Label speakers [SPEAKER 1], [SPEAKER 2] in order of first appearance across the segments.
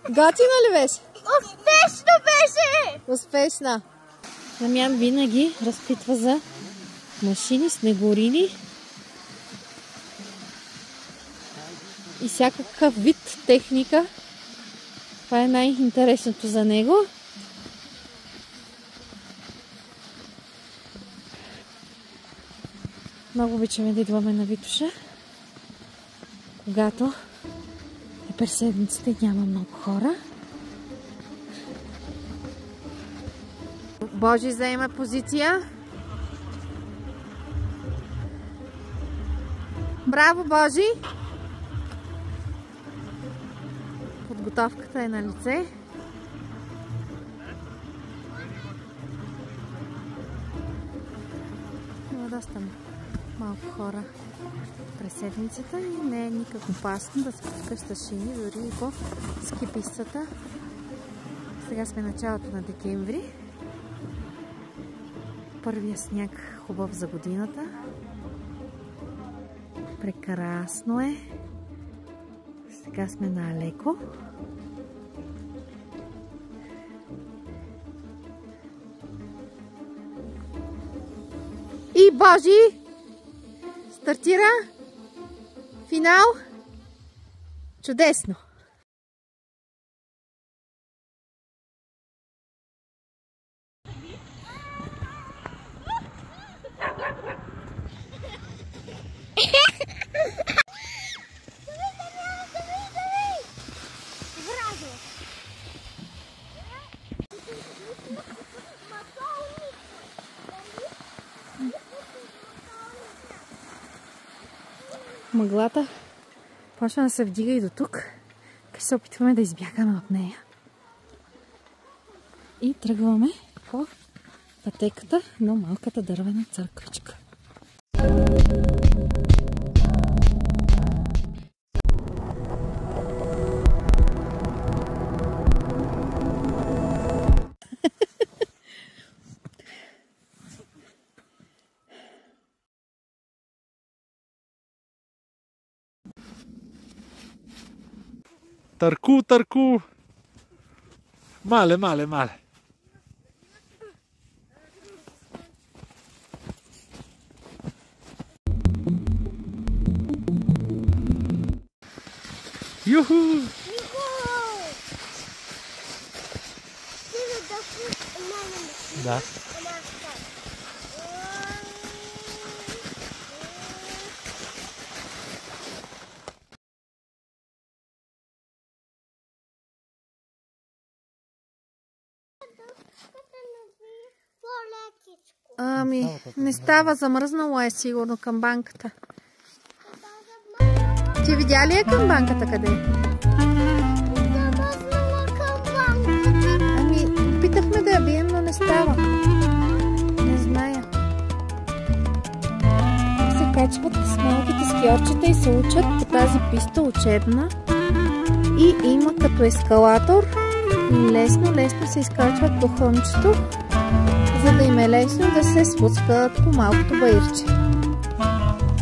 [SPEAKER 1] Готина ли беше?
[SPEAKER 2] Успешно беше!
[SPEAKER 1] Успешна. Дамян винаги разпитва за машини, снегорини и всякакъв вид техника. Това е най-интересното за него. Много обичаме да идваме на Витоша, когато е през седмицата и няма много хора. Божи заема позиция. Браво, Божи! Подготовката е на лице. Има доста малко хора през седмицата и не е никак опасно да се пускаш с шини, дори и по ски пистата. Сега сме началото на декември. Първия сняг хубав за годината. Прекрасно е. Сега сме на Алеко. И Божи стартира. Финал. Чудесно! Мъглата почва да се вдига и до тук. Ще се опитваме да избягаме от нея. И тръгваме по пътеката на малката дървена църквичка.
[SPEAKER 3] Tărcu, tărcu! Male, male, male! Juhu! Da.
[SPEAKER 1] Ами, не става, замръзнало е сигурно към банката. Ти видя ли я към банката къде?
[SPEAKER 2] Замръзнала към банката.
[SPEAKER 1] Ами, питахме да я бием, но не става. Не зная. Се качват с малките скиорчета и се учат по тази писта учебна. И има като ескалатор. Лесно се изкачват по хълмчето, за да им е лесно да се спускат по малкото баирче.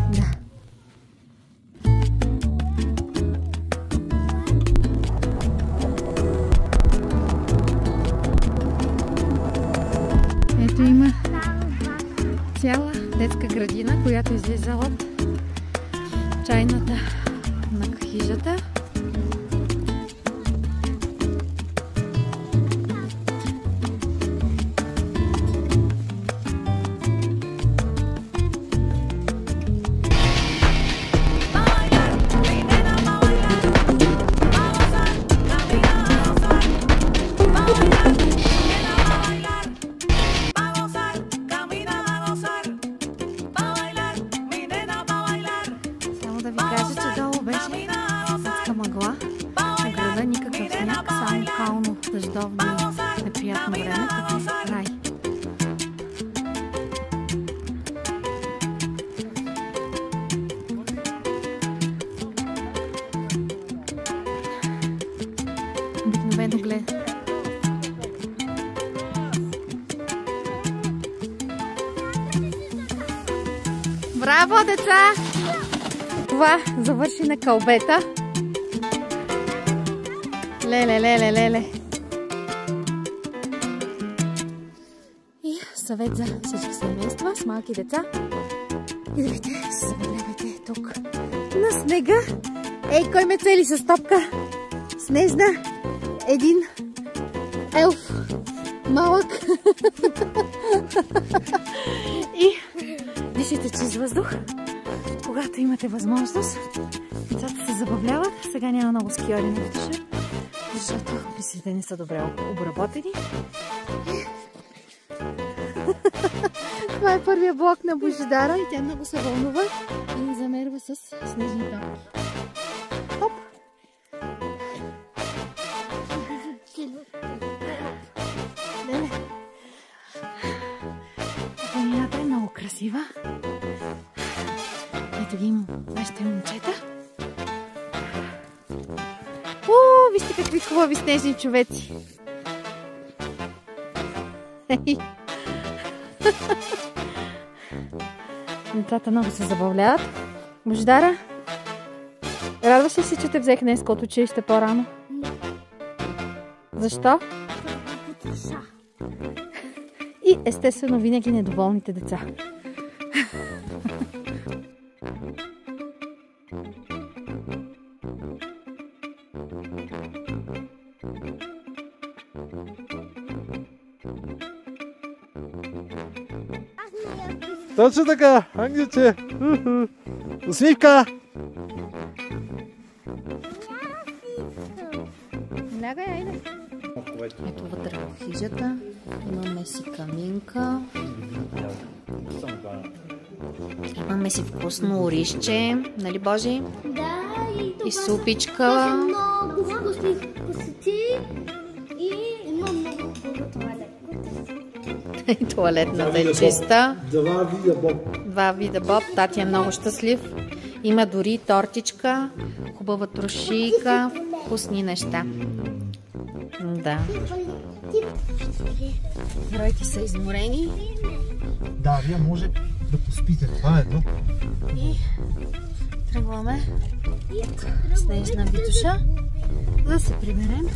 [SPEAKER 1] Да. Ето има цяла детска градина, която излиза от чайната на хижата. Дъждовно и неприятно време, като рай. Браво, деца! Това завърши на кълбета. Леле. И съвет за всички семейства с малки деца. Идвайте, се забавлявайте тук на снега. Ей, кой ме цели с топка? Снежна. Един елф. Малък. И дишайте чист въздух, когато имате възможност. Децата се забавляват. Сега няма много скиори на Витоша, защото пистите не са добре обработени. Това е първия блок на Божидара и тя много се вълнува и ни замерва с снежни топки. Хоп! Планината е много красива. Ето ги нашите момчета. Вижте какви хубави снежни човеци. Децата много се забавляват. Божидара, радваш ли си, че те взех днес от училище по-рано? Защо? И естествено винаги недоволните деца.
[SPEAKER 3] Точно така, ангелче. Усмивка.
[SPEAKER 1] Лягай, айде. Ето вътре в хижата имаме си каминка. Имаме си вкусно оризче, нали Божи?
[SPEAKER 2] Да,
[SPEAKER 1] и супичка.
[SPEAKER 2] Много вкусни посети и има много туалет.
[SPEAKER 1] И туалетната е чиста.
[SPEAKER 3] Два вида боб.
[SPEAKER 1] Два вида боб. Тати е много щастлив. Има дори тортичка, хубава трошийка, вкусни неща. Да. Бройки са изморени.
[SPEAKER 3] Да, вие може да поспите. Това е то.
[SPEAKER 1] И тръгваме снежна Витоша да се приберем.